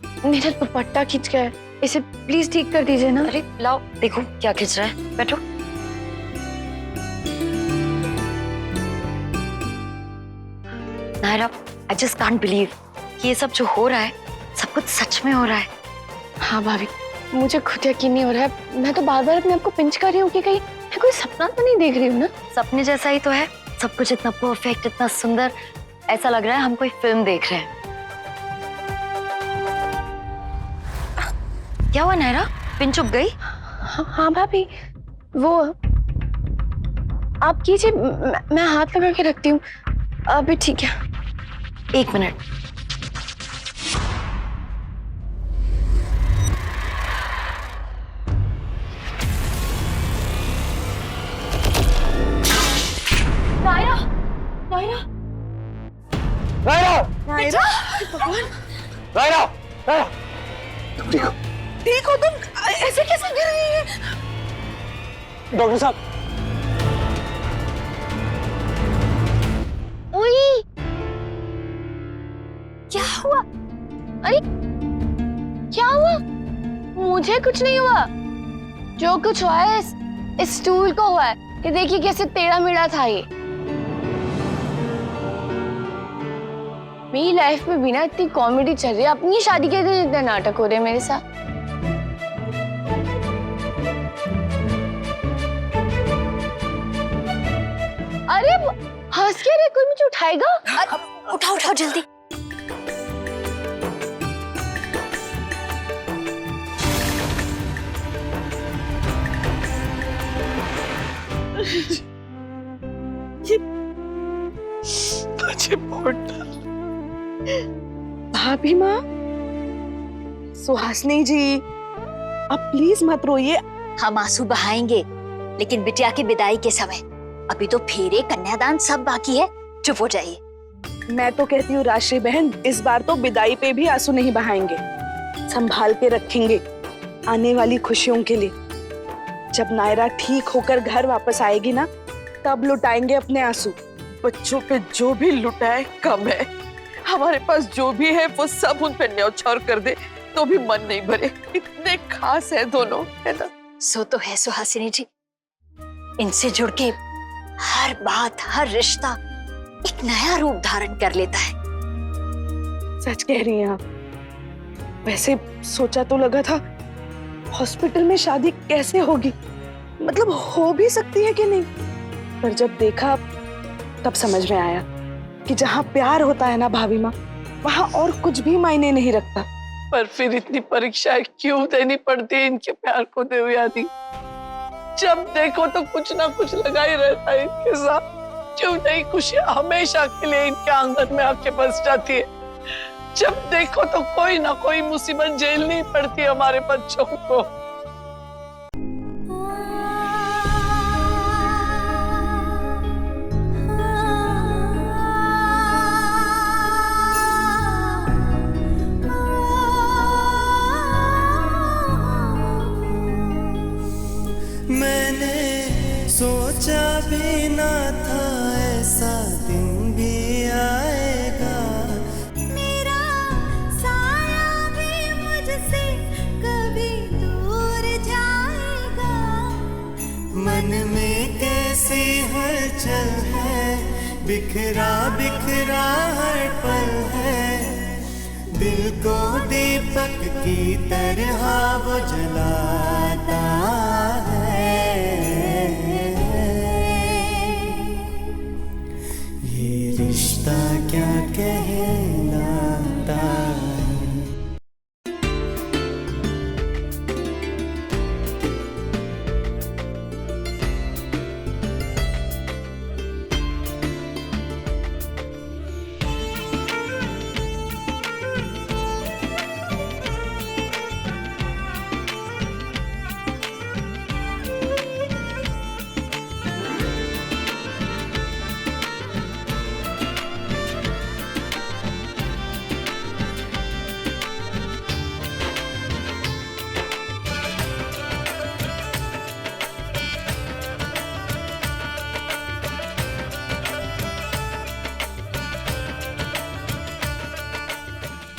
मेरा दुपट्टा खींच गया है, इसे प्लीज ठीक कर दीजिए ना। अरे लाओ, देखो क्या खींच रहा है। बैठो। Naira, I just can't believe कि ये सब जो हो रहा है सब कुछ सच में हो रहा है। हाँ भाभी, मुझे खुद यकीन नहीं हो रहा है। मैं तो बार बार अपने आप को पिंच कर रही हूँ कि कहीं मैं कोई सपना तो नहीं देख रही हूँ ना। सपने जैसा ही तो है, सब कुछ इतना परफेक्ट, इतना सुंदर, ऐसा लग रहा है हम कोई फिल्म देख रहे हैं। क्या हुआ नायरा, पिन चुभ गई? हाँ भाभी, वो आप कीजिए, मैं हाथ लगा के रखती हूँ, अभी ठीक है। 1 मिनट। नायरा, नायरा, नायरा! नायरा, नायरा! नायरा! तुम ठीक हो? ठीक हो तुम? ऐसे कैसे गिर गई है? डॉक्टर साहब! उई, क्या हुआ? अरे क्या हुआ? मुझे कुछ नहीं हुआ। जो कुछ हुआ है इस स्टूल को हुआ है। ये देखिए कैसे टेढ़ा मेढ़ा था ये। मेरी लाइफ में बिना इतनी कॉमेडी चल रही है, अपनी शादी के दिन इतने नाटक हो रहे हैं मेरे साथ। अरे हंस के रे, कोई मुझे उठाएगा? उठाओ उठाओ जल्दी। मुझे बहुत डर। भाभी माँ, सुहासिनी जी, आप प्लीज मत रोइए। हम आंसू बहाएंगे, लेकिन बिटिया की विदाई के समय। अभी तो फेरे, कन्यादान सब बाकी है। चुप हो जाइए। मैं तो कहती हूँ राशि बहन, इस बार तो विदाई पे भी आंसू नहीं बहाएंगे, संभाल के रखेंगे आने वाली खुशियों के लिए। जब नायरा ठीक होकर घर वापस आएगी ना, तब लुटाएंगे अपने आंसू। बच्चों पे जो भी लुटाए कम है। हमारे पास जो भी है वो सब उन पे न्यौछावर कर दे तो भी मन नहीं भरे। इतने खास है दोनों, है ना? सो तो है सुहासिनी जी, इनसे जुड़ के हर बात, हर रिश्ता एक नया रूप धारण कर लेता है। सच कह रही हैं आप। वैसे सोचा तो लगा था हॉस्पिटल में शादी कैसे होगी, मतलब हो भी सकती है कि नहीं, पर जब देखा तब समझ में आया कि जहाँ प्यार होता है ना भाभी माँ, वहाँ और कुछ भी मायने नहीं रखता। पर फिर इतनी परीक्षाएं क्यों देनी पड़ती है इनके प्यार को देवयानी? जब देखो तो कुछ ना कुछ लगा ही रहता है इनके साथ। क्यों नहीं खुशियां हमेशा के लिए इनके आंगन में आके बस जाती है? जब देखो तो कोई ना कोई मुसीबत झेलनी पड़ती है हमारे बच्चों को। मैंने सोचा भी ना था ऐसा दिन भी आएगा। मेरा साया भी मुझसे कभी दूर जाएगा। मन में कैसी हलचल है, बिखरा बिखरा हर पल है। दिल को दीपक की तरह वो जलाता है। ये रिश्ता क्या कहलाता है।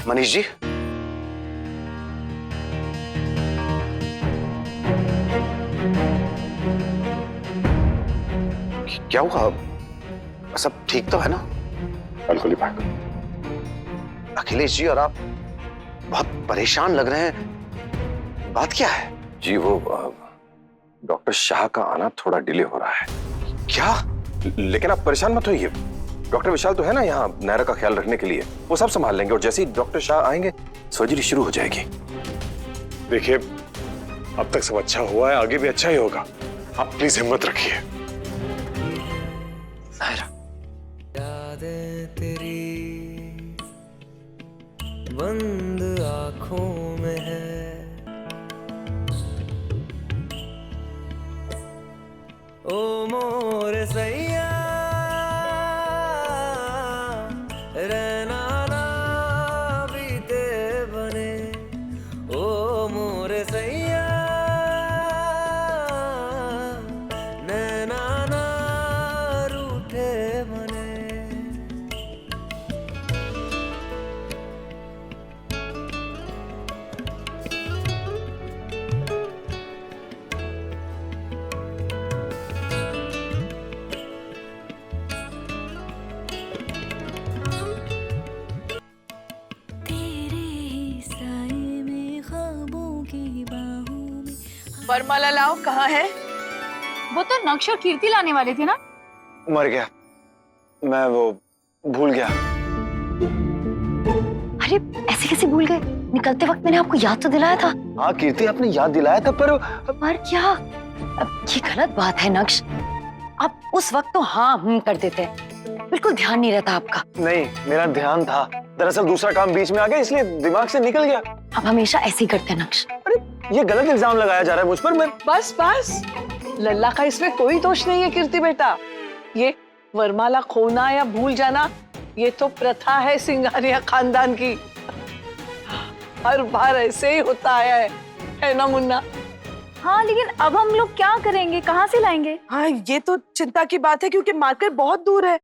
मनीष जी, क्या हुआ? सब ठीक तो है ना? बिल्कुल ही बात। अखिलेश जी, और आप बहुत परेशान लग रहे हैं, बात क्या है? जी वो डॉक्टर शाह का आना थोड़ा डिले हो रहा है। क्या? लेकिन आप परेशान मत होइए, डॉक्टर विशाल तो है ना यहाँ नायरा का ख्याल रखने के लिए, वो सब संभाल लेंगे और जैसे ही डॉक्टर शाह आएंगे सर्जरी शुरू हो जाएगी। देखिए, अब तक सब अच्छा हुआ है, आगे भी अच्छा ही होगा। आप प्लीज हिम्मत रखिए। नायरा, यादें तेरी बंद आंखों में है, ओ मोर सैया रहना ना बीते बने, ओ मोर सैया नैना ना रूठे बने। वरमाला लाओ, कहाँ है? वो तो नक्श और कीर्ति लाने वाले थे ना। मर गया, मैं वो भूल गया। अरे ऐसे कैसे भूल गए? निकलते वक्त मैंने आपको याद तो दिलाया था। हाँ कीर्ति, आपने याद दिलाया था, पर क्या? अब ये गलत बात है नक्श। आप उस वक्त तो हाँ कर देते, बिल्कुल ध्यान नहीं रहता आपका। नहीं, मेरा ध्यान था, दरअसल दूसरा काम बीच में आ गया, इसलिए दिमाग से निकल गया। आप हमेशा ऐसे ही करते हैं नक्श। अरे ये गलत इल्जाम लगाया जा रहा है मुझ पर। मैं बस बस, लल्ला का इसमें कोई दोष नहीं है कीर्ति बेटा। ये वरमाला खोना या भूल जाना, ये तो प्रथा है सिंगानिया खानदान की। हर बार ऐसे ही होता है ना मुन्ना? हाँ, लेकिन अब हम लोग क्या करेंगे, कहाँ से लाएंगे? हाँ, ये तो चिंता की बात है क्योंकि मार्केट बहुत दूर है।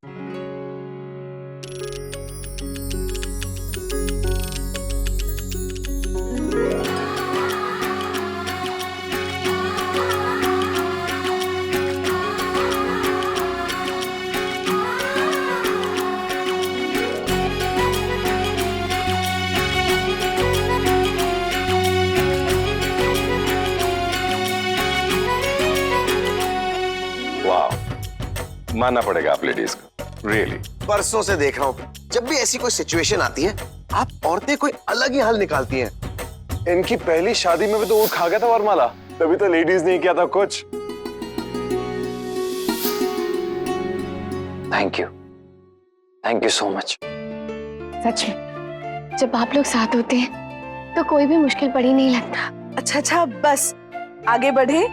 मानना पड़ेगा आप लेडीज को, रियली। परसों से देख रहा हूँ, जब भी ऐसी कोई सिचुएशन आती है, आप औरतें कोई अलग ही हल निकालती हैं। इनकी पहली शादी में भी तो ऊँट खा गया था वरमाला, तभी तो लेडीज ने किया था कुछ। Thank you so much. सच में, जब आप लोग साथ होते हैं तो कोई भी मुश्किल पड़ी नहीं लगता। अच्छा, बस आगे बढ़े।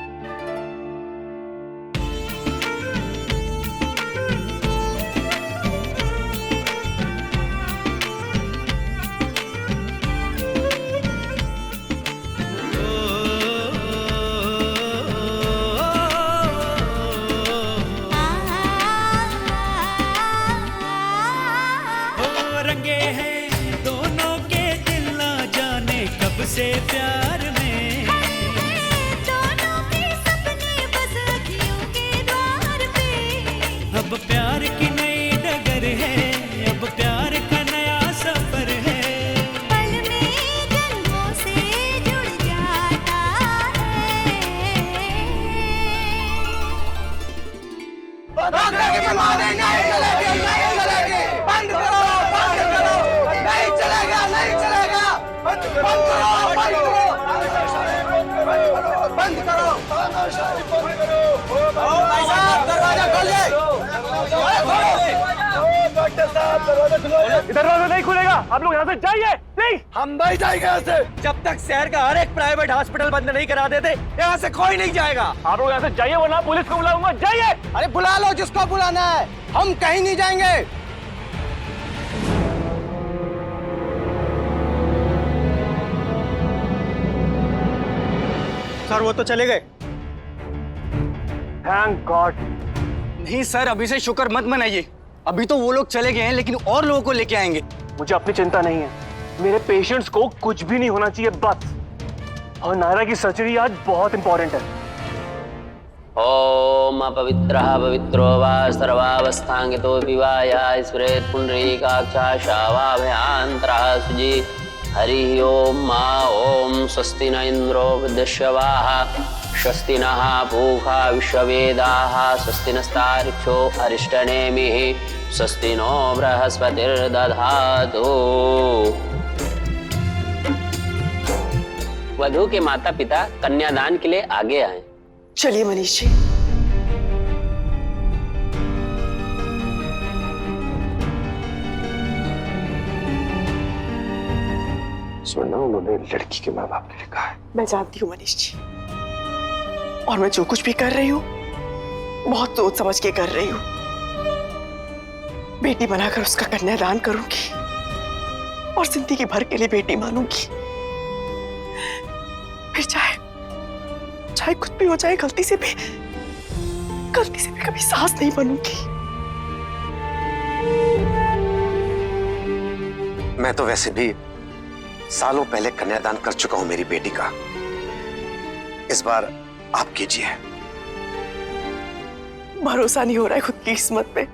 से प्यार में दोनों के सपने बस अखियों के द्वार पे, अब प्यार की नई डगर है, अब प्यार का नया सफर है, पल में जन्मों से जुड़ जाता बंद करो। भाई साहब, दरवाजा खोलिए। डॉक्टर साहब, दरवाजा खोलिए। दरवाजा नहीं खुलेगा, आप लोग यहाँ से जाइए प्लीज। हम नहीं जाएंगे यहाँ से, जब तक शहर का हर एक प्राइवेट हॉस्पिटल बंद नहीं करा देते, यहाँ से कोई नहीं जाएगा। आप लोग यहाँ से जाइए, वरना पुलिस को बुलाऊंगा। जाइए। अरे बुला लो जिसको बुलाना है, हम कहीं नहीं जाएंगे। सर वो तो चले गए। Thank God. नहीं सर, अभी से शुक्र मत मनाइए, अभी तो वो लोग चले गए हैं, लेकिन और लोगों को लेके आएंगे। मुझे अपनी चिंता नहीं है, मेरे पेशेंट्स को कुछ भी नहीं होना चाहिए बस। और नायरा की सर्जरी आज बहुत इंपॉर्टेंट है। ओम अपवित्रः पवित्रो वा सर्वावस्थांगितोऽपि वा या स्मरेत् पुण्डरीकाक्षाशावाभयान्तरः सुजी हरि ओम मा ओम स्वस्ति न इंद्रो वृद्धश्रवाः स्वस्ति नः पूषा विश्ववेदाः स्वस्ति नस्तार्क्ष्यो अरिष्टनेमिः स्वस्ति नो बृहस्पतिर्दधातु। वधू के माता पिता कन्यादान के लिए आगे आए। चलिए मनीष जी। सुनना, उन्होंने लड़की के माँ बाप ने लिखा है। मैं जानती हूँ मनीष जी, और मैं जो कुछ भी कर रही हूँ बहुत सोच समझ के कर रही हूँ। बेटी बनाकर उसका कन्यादान करूंगी और जिंदगी भर के लिए बेटी मानूंगी। फिर चाहे कुछ भी हो जाए, गलती से भी कभी सास नहीं बनूंगी। मैं तो वैसे भी सालों पहले कन्यादान कर चुका हूं मेरी बेटी का। इस बार आप कीजिए। भरोसा नहीं हो रहा है खुद की किस्मत पे।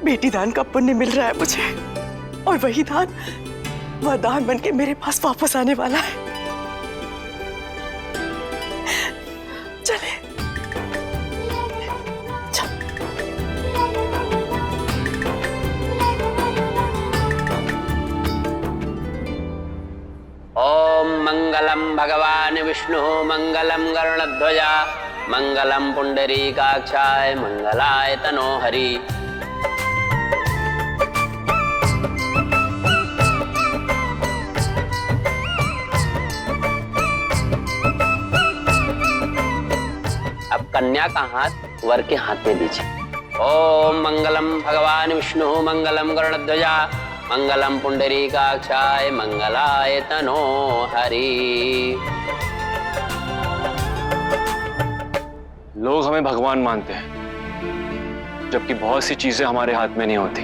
बेटी दान का पुण्य मिल रहा है मुझे, और वही दान वरदान बन के मेरे पास वापस आने वाला है। चले ओम मंगलम भगवान विष्णु मंगलम गरुड़ध्वजा मंगलम पुंडरीकाक्षाय मंगलाय तनो हरि। अब कन्या का हाथ वर के हाथ में दीजिए। ओम मंगलम भगवान विष्णु मंगलम गरुड़ध्वजा मंगलम पुंडरीकाक्षाय मंगलाय तनो हरि। लोग हमें भगवान मानते हैं, जबकि बहुत सी चीजें हमारे हाथ में नहीं होती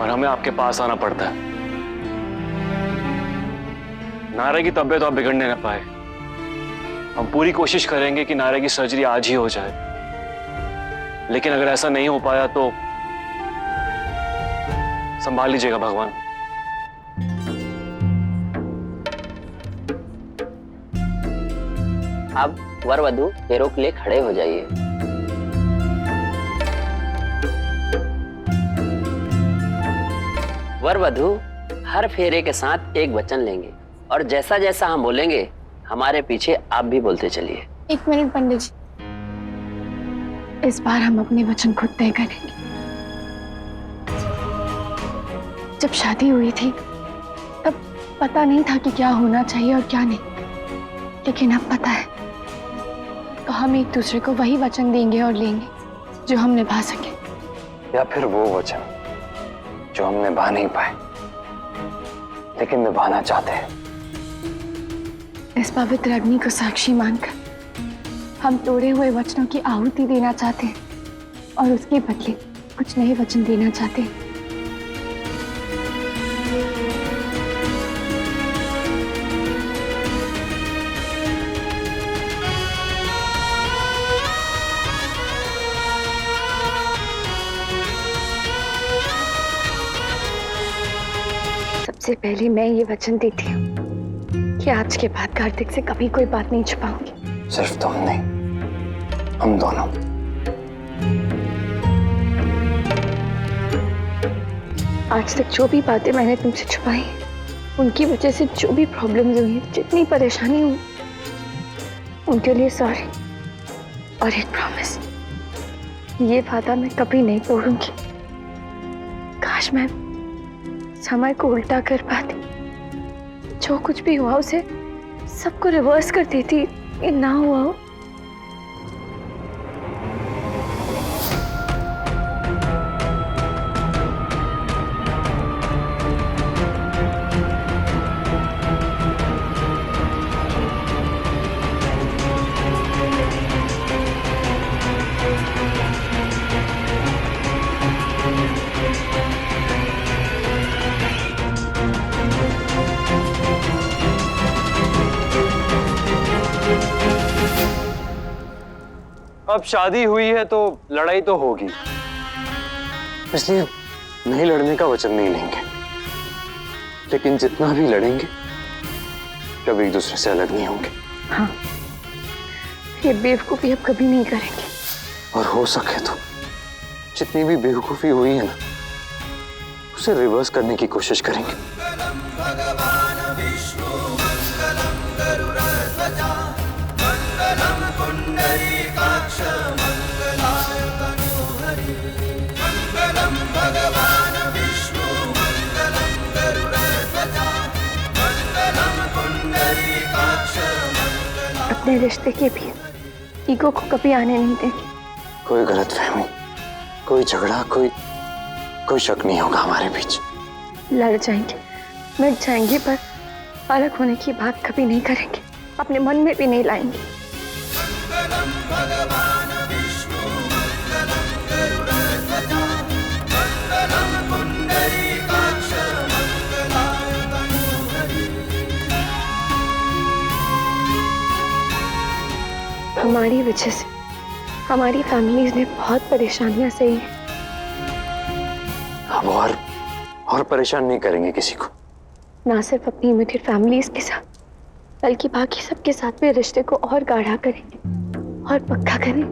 और हमें आपके पास आना पड़ता है। नारे की तबीयत आप बिगड़ने न पाए। हम पूरी कोशिश करेंगे कि नारे की सर्जरी आज ही हो जाए, लेकिन अगर ऐसा नहीं हो पाया तो संभाल लीजिएगा भगवान। अब वर वधू फेरों के लिए खड़े हो जाइए। वर वधू हर फेरे के साथ एक वचन लेंगे और जैसा जैसा हम बोलेंगे हमारे पीछे आप भी बोलते चलिए। 1 मिनट पंडित जी, इस बार हम अपने वचन खुद तय करेंगे। जब शादी हुई थी तब पता नहीं था कि क्या होना चाहिए और क्या नहीं, लेकिन अब पता है, तो हम एक दूसरे को वही वचन देंगे और लेंगे जो हम निभा सके, या फिर वो वचन जो हम निभा नहीं पाए लेकिन निभाना चाहते हैं। इस पवित्र अग्नि को साक्षी मानकर हम तोड़े हुए वचनों की आहुति देना चाहते हैं और उसके बदले कुछ नए वचन देना चाहते हैं। सबसे पहले मैं ये वचन देती हूँ कि आज के बाद कार्तिक से कभी कोई बात नहीं छुपाऊंगी। सिर्फ तुम नहीं, हम दोनों। आज तक जो भी बातें मैंने तुमसे छुपाई, उनकी वजह से जो भी प्रॉब्लम्स हुई, जितनी परेशानी हुई, उनके लिए सॉरी और एक प्रॉमिस, ये वादा मैं कभी नहीं तोड़ूंगी। काश मैं समय को उल्टा कर पाती, जो कुछ भी हुआ उसे सबको रिवर्स कर देती, ये ना हुआ हो। अब शादी हुई है तो लड़ाई तो होगी, इसलिए नहीं लड़ने का वचन नहीं लेंगे, लेकिन जितना भी लड़ेंगे कभी एक दूसरे से अलग नहीं होंगे। हाँ, ये बेवकूफी अब कभी नहीं करेंगे। और हो सके तो जितनी भी बेवकूफी हुई है ना, उसे रिवर्स करने की कोशिश करेंगे। अपने रिश्ते के भी ईगो को कभी आने नहीं देंगे। कोई गलतफहमी, कोई झगड़ा, कोई शक नहीं होगा हमारे बीच। लड़ जाएंगे, मिट जाएंगे, पर अलग होने की बात कभी नहीं करेंगे, अपने मन में भी नहीं लाएंगे। हमारी वजह से हमारी फैमिलीज ने बहुत परेशानियां सही हैं। अब और परेशान नहीं करेंगे किसी को। ना सिर्फ अपनी इमीडिएट फैमिलीज के साथ, बल्कि बाकी सबके साथ भी रिश्ते को और गाढ़ा करेंगे और पक्का करेंगे।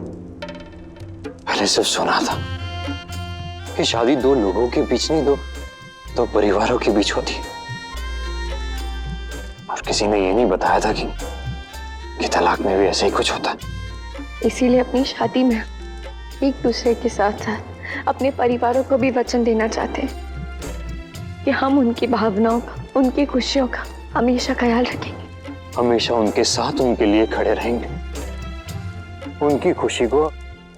पहले सिर्फ सुना था कि शादी दो लोगों के बीच नहीं, दो परिवारों के बीच होती है, और किसी ने ये नहीं बताया था कि तलाक में भी ऐसे ही कुछ होता है। इसीलिए अपनी शादी में एक दूसरे के साथ साथ अपने परिवारों को भी वचन देना चाहते हैं कि हम उनकी भावनाओं का, उनकी खुशियों का हमेशा ख्याल रखेंगे, हमेशा उनके साथ उनके लिए खड़े रहेंगे, उनकी खुशी को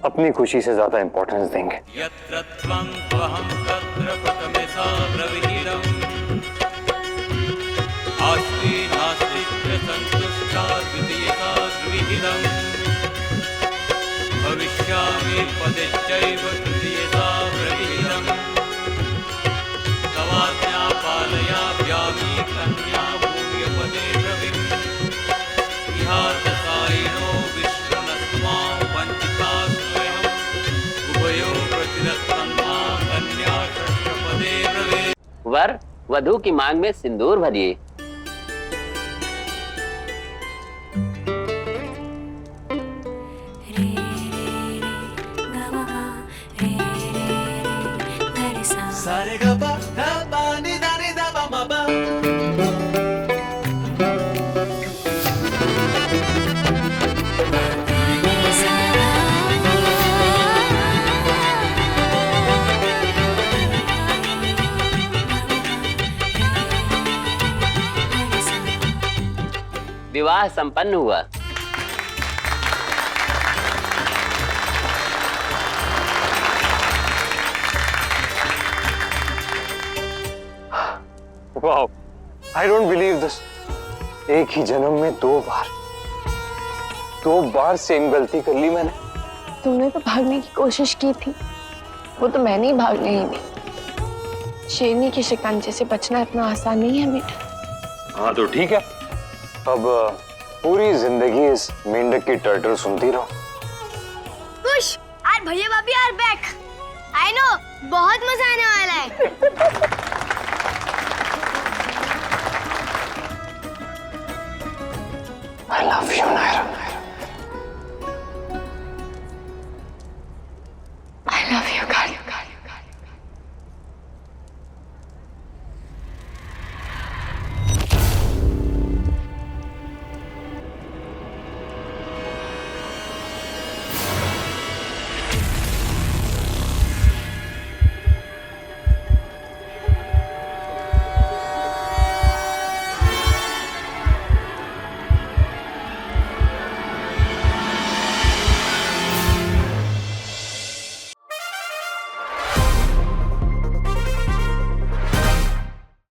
अपनी खुशी से ज्यादा इंपॉर्टेंस देंगे। यत्र त्वं त्वहं तत्र प्रथमेशा प्रविहिरम् आस्ति नास्ति संतुष्टा द्वितीयता द्विहिरम् भविष्यामि पदेश्चैव तृतीयता प्रविहिरम् तवाज्ञा पालयाम्यामि कन्या भूयपदे रविम् इहादसायिनो विश्वनस्मां वञ्चिता स्वयम् उभयो प्रतिरत्तन्मा कन्या षष्ठपदे रवे। वर वधू की मांग में सिंदूर भरिए। विवाह संपन्न हुआ। Wow, I don't believe this. एक ही जन्म में दो बार सेम गलती कर ली मैंने। तुमने तो भागने की कोशिश की थी, वो तो मैंने ही भागने ही दी। शेरनी के शिकंजे से बचना इतना आसान नहीं है बेटा। हाँ तो ठीक है, अब पूरी जिंदगी इस मेंढक की टर्टर सुनती रहो। खुश, आज भैया भाभी आर बैक। आई नो, बहुत मजा आने वाला है। I love you, Naira.